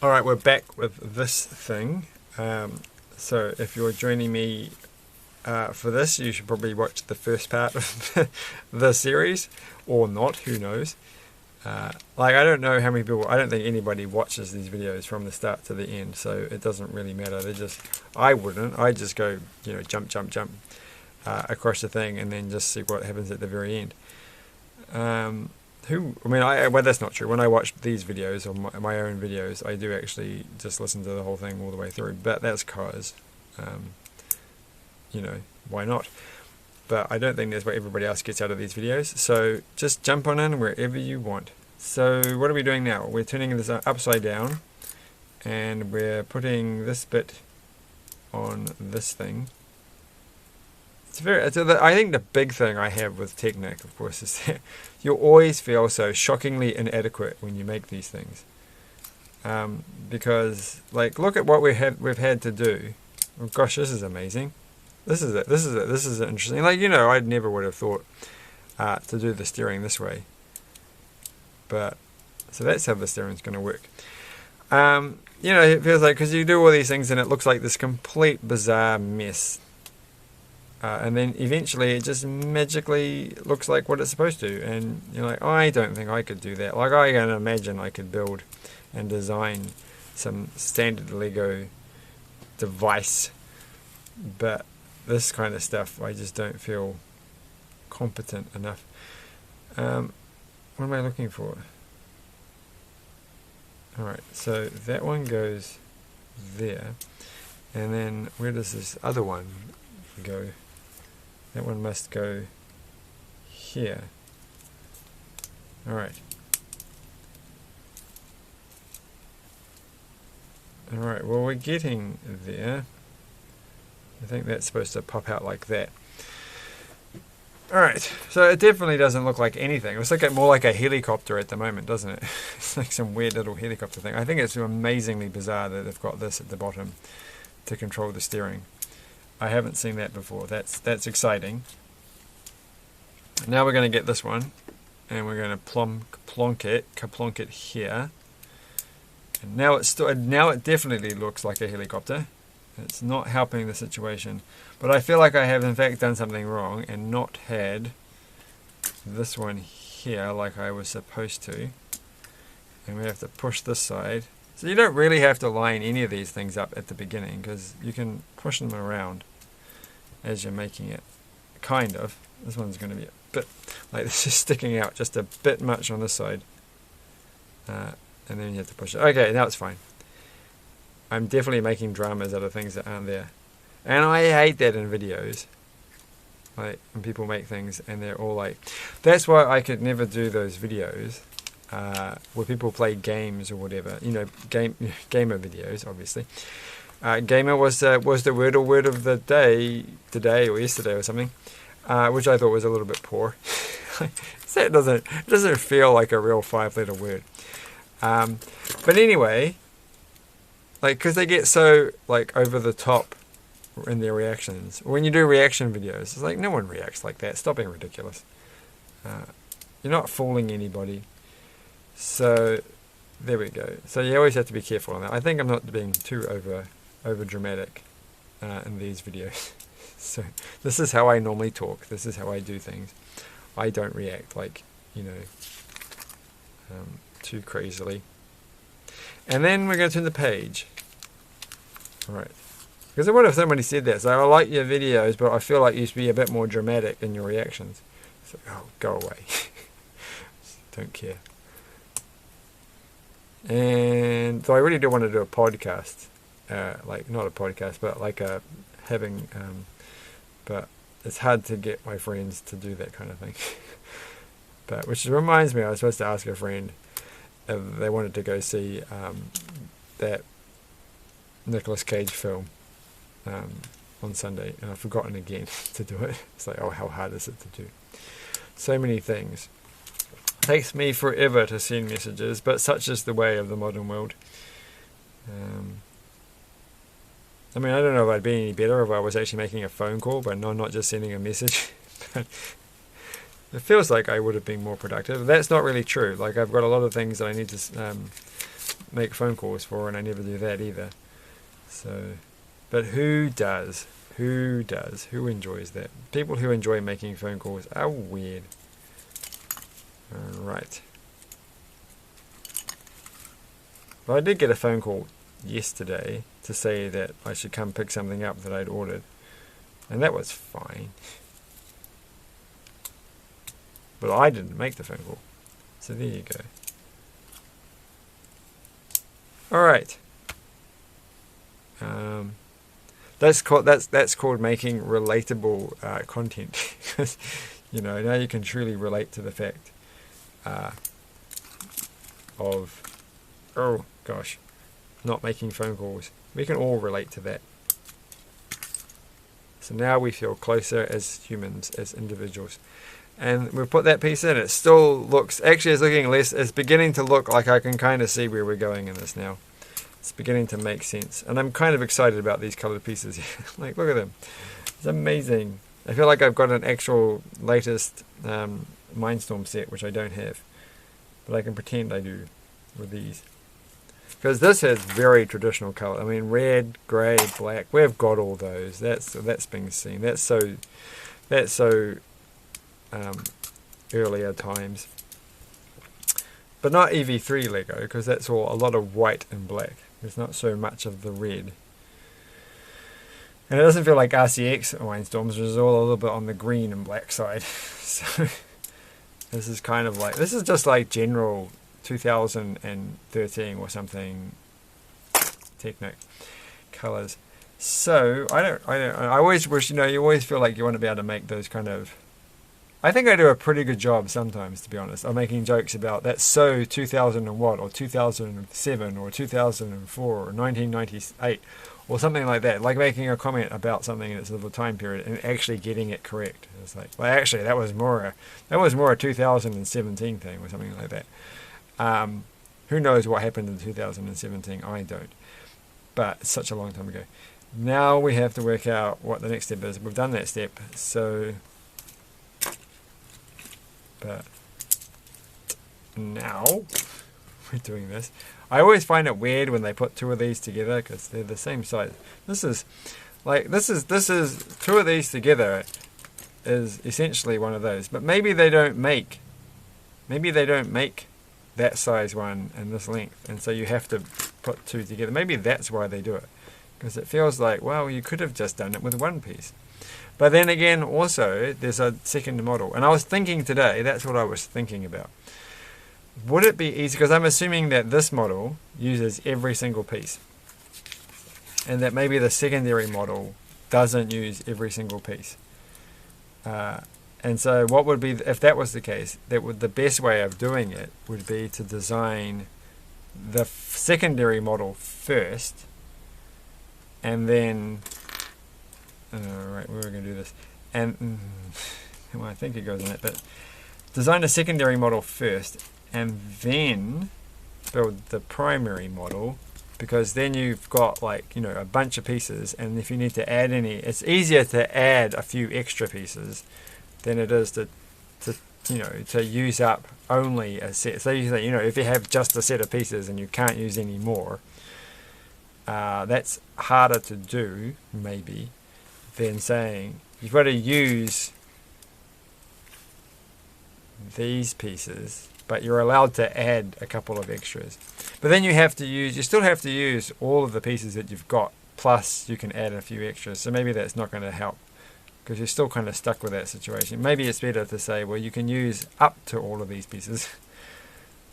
Alright, we're back with this thing. So if you're joining me for this, you should probably watch the first part of the series, or not, who knows. Like, I don't know how many people, I don't think anybody watches these videos from the start to the end, so it doesn't really matter. I wouldn't, I just go, jump, across the thing and then just see what happens at the very end. Well, that's not true. When I watch these videos, or my own videos, I do actually just listen to the whole thing all the way through, but that's because, why not? But I don't think that's what everybody else gets out of these videos, so just jump on in wherever you want. So what are we doing now? We're turning this upside down, and we're putting this bit on this thing. I think the big thing I have with Technic, of course, is that you'll always feel so shockingly inadequate when you make these things. Because, like, look at what we've had to do. Oh, gosh, this is amazing. This is interesting. Like, I never would have thought to do the steering this way. But, so that's how the steering's going to work. It feels like, because you do all these things and it looks like this complete bizarre mess. And then eventually it just magically looks like what it's supposed to. And you're like, I don't think I could do that. Like, I can imagine I could build and design some standard Lego device. But this kind of stuff, I just don't feel competent enough. What am I looking for? Alright, so that one goes there. And then where does this other one go? That one must go here. Alright. Alright, well, we're getting there. I think that's supposed to pop out like that. Alright, so it definitely doesn't look like anything. It looks like more like a helicopter at the moment, doesn't it? It's like some weird little helicopter thing. I think it's amazingly bizarre that they've got this at the bottom to control the steering. I haven't seen that before. That's exciting. Now we're going to get this one, and we're going to plonk it here. And now it definitely looks like a helicopter. It's not helping the situation, but I feel like I have in fact done something wrong and not had this one here like I was supposed to. And we have to push this side. So you don't really have to line any of these things up at the beginning, because you can push them around as you're making it. Kind of. This one's going to be a bit like this, is sticking out just a bit much on this side. And then you have to push it. Okay, now it's fine. I'm definitely making dramas out of things that aren't there. And I hate that in videos. Like, when people make things and they're all like... That's why I could never do those videos where people play games or whatever. Gamer videos, obviously. Gamer was the word of the day, today or yesterday or something, which I thought was a little bit poor. So it doesn't feel like a real 5-letter word. But anyway, like, because they get so like over the top in their reactions. When you do reaction videos, it's like, no one reacts like that. Stop being ridiculous. You're not fooling anybody. So there we go. So you always have to be careful on that. I think I'm not being too over dramatic in these videos. So this is how I normally talk. This is how I do things. I don't react like, too crazily. And then we're going to turn the page. Alright. Because I wonder if somebody said that. So I like your videos, but I feel like you should be a bit more dramatic in your reactions. So, go away. Don't care. And so I really do want to do a podcast. Like, not a podcast, but like but it's hard to get my friends to do that kind of thing. But which reminds me, I was supposed to ask a friend if they wanted to go see that Nicolas Cage film on Sunday, and I've forgotten again to do it. It's like, how hard is it to do? So many things. It takes me forever to send messages, but such is the way of the modern world. I mean, I don't know if I'd be any better if I was actually making a phone call, but not just sending a message. It feels like I would have been more productive. That's not really true. Like, I've got a lot of things that I need to make phone calls for, and I never do that either. So, but who does? Who does? Who enjoys that? People who enjoy making phone calls are weird. Alright. Well, I did get a phone call yesterday to say that I should come pick something up that I'd ordered. And that was fine. But I didn't make the phone call. So there you go. Alright. That's called making relatable content. Because, you know, now you can truly relate to the fact of, oh gosh, not making phone calls. We can all relate to that. So now we feel closer as humans, as individuals. And we've put that piece in. It still looks, actually it's looking less, it's beginning to look like I can kind of see where we're going in this now. It's beginning to make sense. And I'm kind of excited about these colored pieces here. Like, look at them. It's amazing. I feel like I've got an actual latest Mindstorm set, which I don't have. But I can pretend I do with these. Because this has very traditional color. I mean, red, grey, black. We've got all those. That's being seen. That's so earlier times. But not EV3 Lego, because that's all a lot of white and black. There's not so much of the red. And it doesn't feel like RCX Mindstorms, which is all a little bit on the green and black side. So this is kind of like, this is just like general 2013 or something Technic colors. So I always wish, you know, you always feel like you want to be able to make those kind of, I think I do a pretty good job sometimes, to be honest, of making jokes about that's so 2000 and what, or 2007, or 2004, or 1998, or something like that. Like making a comment about something in its little time period and actually getting it correct. It's like, well, actually, that was more a 2017 thing, or something like that. Who knows what happened in 2017? I don't. But it's such a long time ago. Now we have to work out what the next step is. We've done that step, so. But now we're doing this. I always find it weird when they put two of these together because they're the same size. This is two of these together is essentially one of those. But maybe they don't make that size one and this length, and so you have to put two together. Maybe that's why they do it, because it feels like, well, you could have just done it with one piece. But then again, also, there's a second model. And I was thinking today, that's what I was thinking about. Would it be easy, because I'm assuming that this model uses every single piece. And that maybe the secondary model doesn't use every single piece. And so what would be, if that was the case, the best way of doing it would be to design the secondary model first, and then... Right, we were going to do this, and well, I think it goes in it, but design a secondary model first and then build the primary model, because then you've got, like, you know, a bunch of pieces, and if you need to add any, it's easier to add a few extra pieces than it is to use up only a set. So you know, if you have just a set of pieces and you can't use any more, that's harder to do maybe than saying you've got to use these pieces, but you're allowed to add a couple of extras. But then you still have to use all of the pieces that you've got, plus you can add a few extras. So maybe that's not going to help, because you're still kind of stuck with that situation. Maybe it's better to say, well, you can use up to all of these pieces.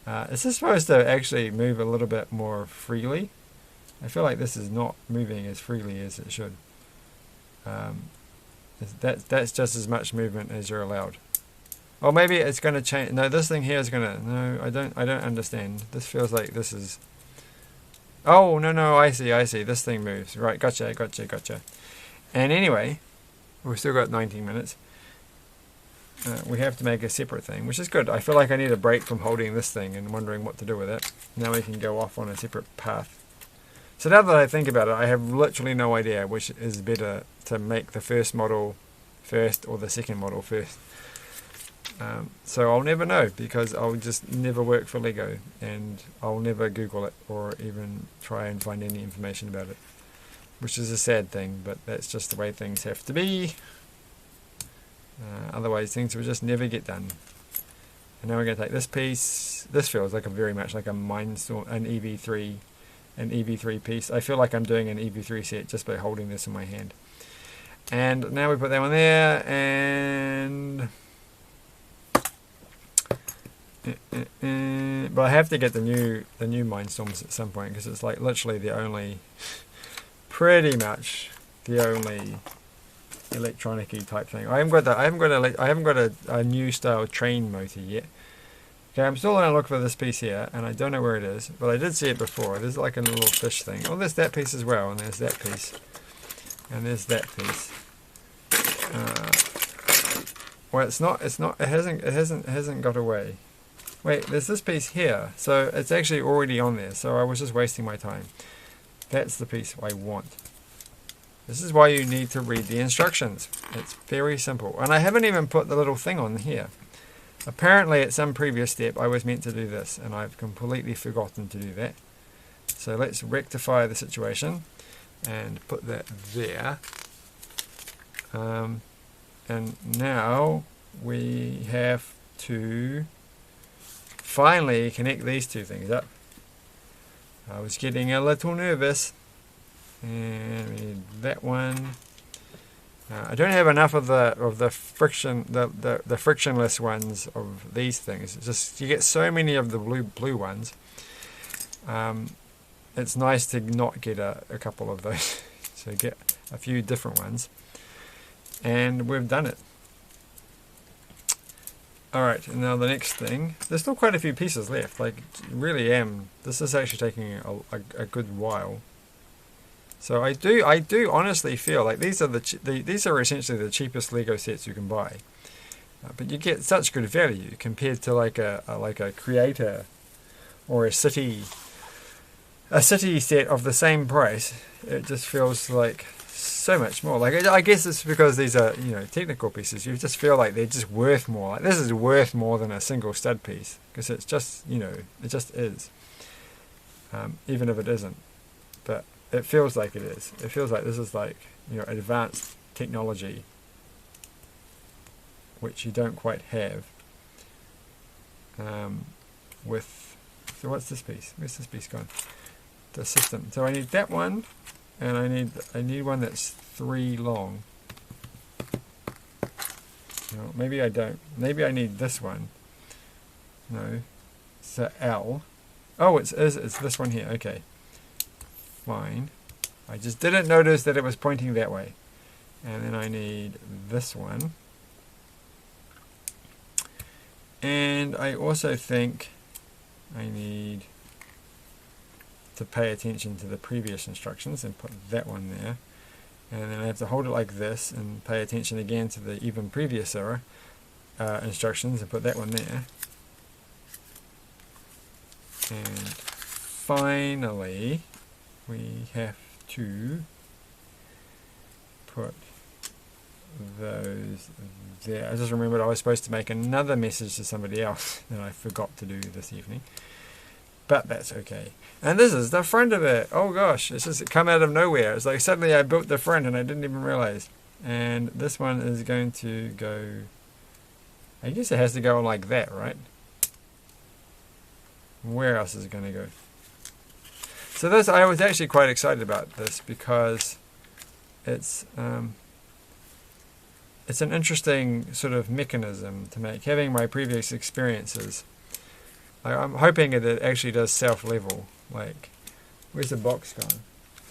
Is this supposed to actually move a little bit more freely? I feel like this is not moving as freely as it should. That's just as much movement as you're allowed. Or maybe it's going to change. No, this thing here is going to... No, I don't understand. This feels like this is... Oh, no, I see. This thing moves. Right, gotcha. And anyway, we've still got 19 minutes. We have to make a separate thing, which is good. I feel like I need a break from holding this thing and wondering what to do with it. Now we can go off on a separate path. So now that I think about it, I have literally no idea which is better, to make the first model first or the second model first. So I'll never know, because I'll just never work for Lego, and I'll never Google it or even try and find any information about it, which is a sad thing, but that's just the way things have to be. Otherwise things will just never get done. And now we're going to take this piece. This feels like very much like a Mindstorm, an EV3 piece. I feel like I'm doing an EV3 set just by holding this in my hand. And now we put that one there, and but I have to get the new Mindstorms at some point, because it's like literally pretty much the only electronic-y type thing. I haven't got a new style train motor yet. Okay, I'm still going to look for this piece here, and I don't know where it is, but I did see it before. There's like a little fish thing. Oh, there's that piece as well, and there's that piece, and there's that piece. Well, it hasn't got away. Wait, there's this piece here, so it's actually already on there. So I was just wasting my time. That's the piece I want. This is why you need to read the instructions. It's very simple. And I haven't even put the little thing on here. Apparently at some previous step I was meant to do this, and I've completely forgotten to do that. So let's rectify the situation and put that there. And now we have to finally connect these two things up. I was getting a little nervous. And we need that one. I don't have enough of the frictionless ones of these things. It's just you get so many of the blue ones. It's nice to not get a couple of those. So get a few different ones, and we've done it. All right, and now the next thing. There's still quite a few pieces left. Like, really am. This is actually taking a good while. So I do honestly feel like these are essentially the cheapest Lego sets you can buy, but you get such good value compared to like a creator or a city set of the same price. It just feels like so much more. Like, I guess it's because these are technical pieces. You just feel like they're just worth more. Like, this is worth more than a single stud piece, because it's just it just is, even if it isn't. But it feels like it is. It feels like this is like, advanced technology, which you don't quite have. So what's this piece? Where's this piece gone? The system. So I need that one, and I need one that's 3 long. No, maybe I don't. Maybe I need this one. No, it's a L. Oh, it's this one here. Okay. Fine. I just didn't notice that it was pointing that way. And then I need this one. And I also think I need to pay attention to the previous instructions and put that one there. And then I have to hold it like this and pay attention again to the even previous instructions and put that one there. And finally, we have to put those there. I just remembered I was supposed to make another message to somebody else that I forgot to do this evening. But that's okay. And this is the front of it. Oh gosh, it's just come out of nowhere. It's like suddenly I built the front and I didn't even realize. And this one is going to go, I guess it has to go like that, right? Where else is it going to go? So this, I was actually quite excited about this, because it's an interesting sort of mechanism to make. Having my previous experiences, I'm hoping that it actually does self-level. Like, where's the box gone?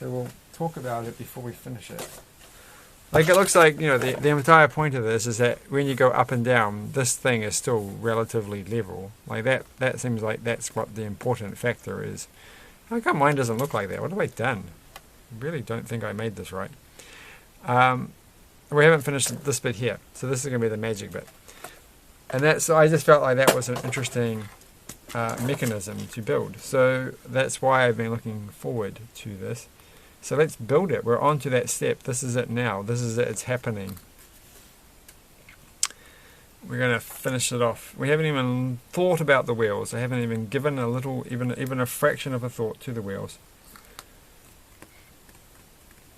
So we'll talk about it before we finish it. Like, it looks like, the entire point of this is that when you go up and down, this thing is still relatively level. Like, that seems like that's what the important factor is. How come mine doesn't look like that? What have I done? I really don't think I made this right. We haven't finished this bit here, so this is going to be the magic bit. And so I just felt like that was an interesting mechanism to build. So that's why I've been looking forward to this. So let's build it. We're on to that step. This is it now. This is it. It's happening. we're going to finish it off. We haven't even thought about the wheels. I haven't even given a little, even a fraction of a thought to the wheels.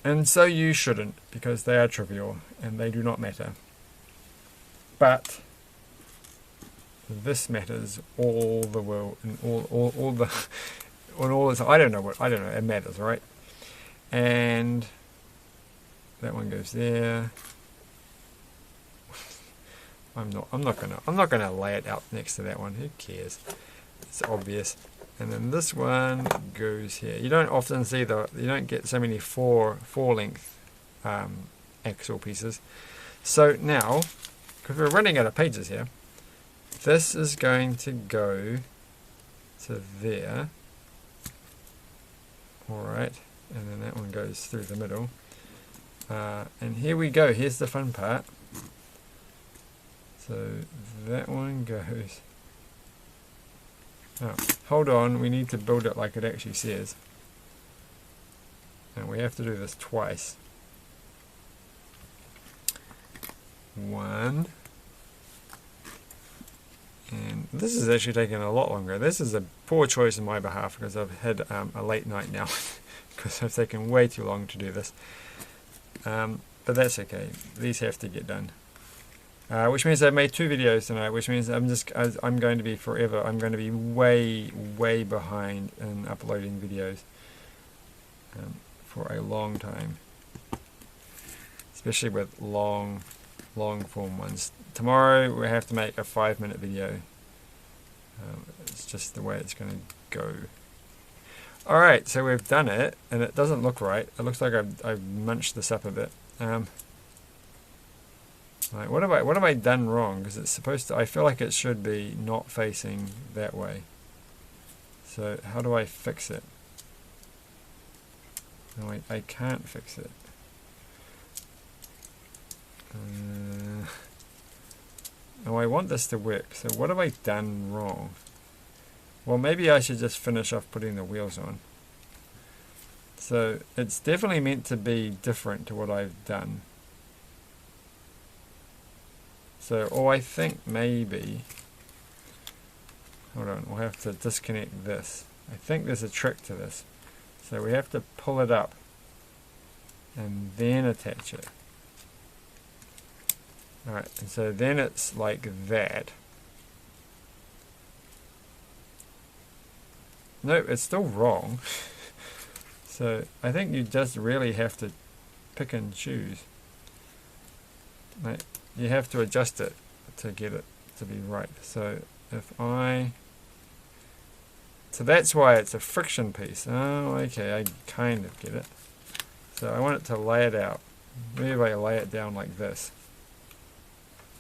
And so you shouldn't, because they are trivial and they do not matter. But this matters all the world, and all the on all this. I don't know, it matters, right? And that one goes there. I'm not gonna lay it out next to that one. Who cares? It's obvious. And then this one goes here. You don't often see you don't get so many four length axle pieces. So now, because we're running out of pages here, this is going to go to there. Alright, and then that one goes through the middle. And here we go, here's the fun part. So that one goes... Oh, hold on, we need to build it like it actually says. And we have to do this twice. One. And this is actually taking a lot longer. This is a poor choice on my behalf because I've had a late night now. Because I've taken way too long to do this. But that's okay. These have to get done. Which means I've made 2 videos tonight, which means I'm going to be forever. I'm going to be way behind in uploading videos for a long time. Especially with long form ones. Tomorrow we have to make a 5-minute video. It's just the way it's going to go. Alright, so we've done it, and it doesn't look right. It looks like I've munched this up a bit. Like, what have I done wrong? Because it's supposed to, I feel like it should be not facing that way. So how do I fix it? No, I can't fix it. Oh, I want this to work. So what have I done wrong? Well, maybe I should just finish off putting the wheels on. So it's definitely meant to be different to what I've done. So, I think maybe, hold on, we'll have to disconnect this. I think there's a trick to this. So we have to pull it up and then attach it. Alright, and so then it's like that. Nope, it's still wrong. So I think you just really have to pick and choose. Like, you have to adjust it to get it to be right. So so that's why it's a friction piece. Oh, okay, I kind of get it. So I want it to lay it out. Maybe I lay it down like this.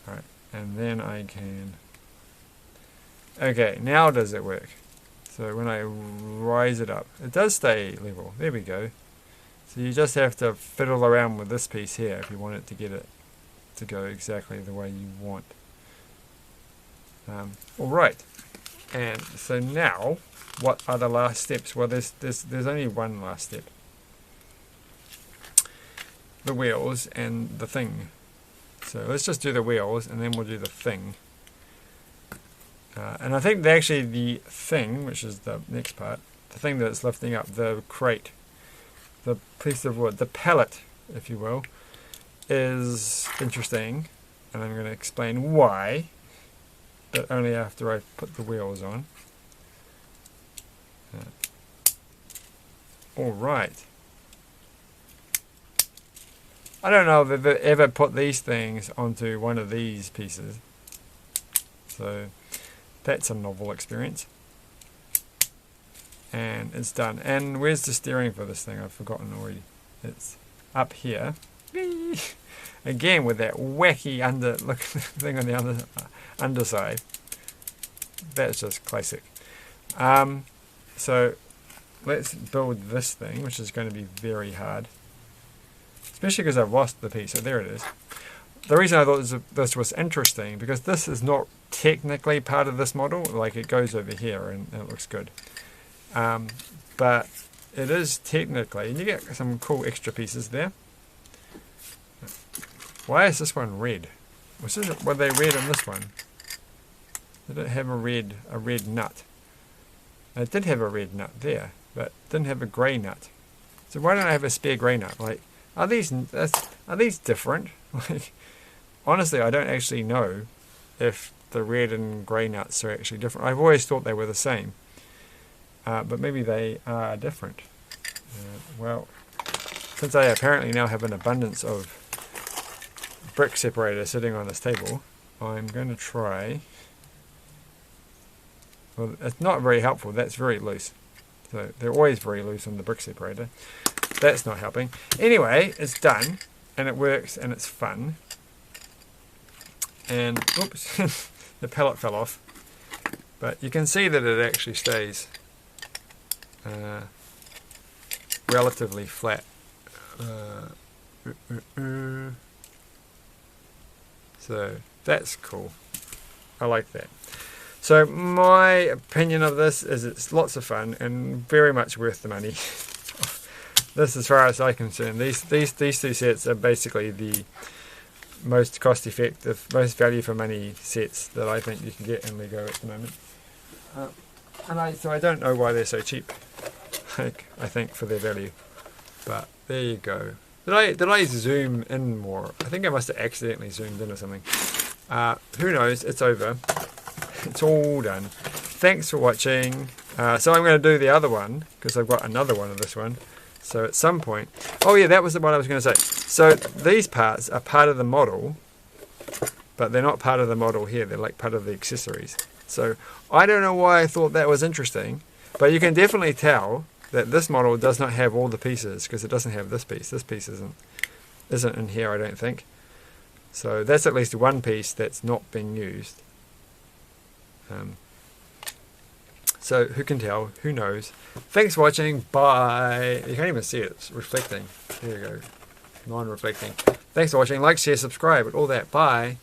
Alright, and then I can... Okay, now does it work? So when I rise it up, it does stay level. There we go. So you just have to fiddle around with this piece here if you want it to get it to go exactly the way you want. Alright, and so now what are the last steps? Well, there's only one last step. The wheels and the thing. So let's just do the wheels and then we'll do the thing. And I think actually the thing, which is the next part, the thing that's lifting up, the crate, the piece of wood, the pallet, if you will, is interesting, and I'm going to explain why, but only after I put the wheels on. Alright. I don't know if I've ever put these things onto one of these pieces, so that's a novel experience. And it's done. And where's the steering for this thing? I've forgotten already. It's up here. Again with that wacky thing on the underside. That's just classic. So let's build this thing, which is going to be very hard. Especially because I've lost the piece. So there it is. The reason I thought this was interesting, because this is not technically part of this model. Like, it goes over here and it looks good. But it is technically, and you get some cool extra pieces there. Why is this one red? Were they red in this one? Did it have a red nut? It did have a red nut there, but didn't have a grey nut. So why don't I have a spare grey nut? Like, are these different? Like, honestly, I don't actually know if the red and grey nuts are actually different. I've always thought they were the same, but maybe they are different. Well, since I apparently now have an abundance of brick separator sitting on this table, I'm going to try. Well, it's not very helpful. That's very loose. So they're always very loose on the brick separator. That's not helping. Anyway, it's done, and it works, and it's fun. And oops, the pellet fell off. But you can see that it actually stays relatively flat. So that's cool. I like that. So my opinion of this is it's lots of fun and very much worth the money. This, as far as I'm concerned, these two sets are basically the most cost-effective, most value for money sets that I think you can get in Lego at the moment. So I don't know why they're so cheap. Like, I think for their value. But there you go. Did I zoom in more? I think I must have accidentally zoomed in or something. Who knows? It's over. It's all done. Thanks for watching. So I'm going to do the other one because I've got another one of this one. So at some point, oh yeah, that was the one I was going to say. So these parts are part of the model, but they're not part of the model here. They're like part of the accessories. So I don't know why I thought that was interesting, but you can definitely tell that this model does not have all the pieces because it doesn't have this piece. This piece isn't in here, I don't think. So that's at least one piece that's not being used. So who can tell? Who knows? Thanks for watching. Bye. You can't even see it. It's reflecting. There you go. Non-reflecting. Thanks for watching. Like, share, subscribe, all that. Bye.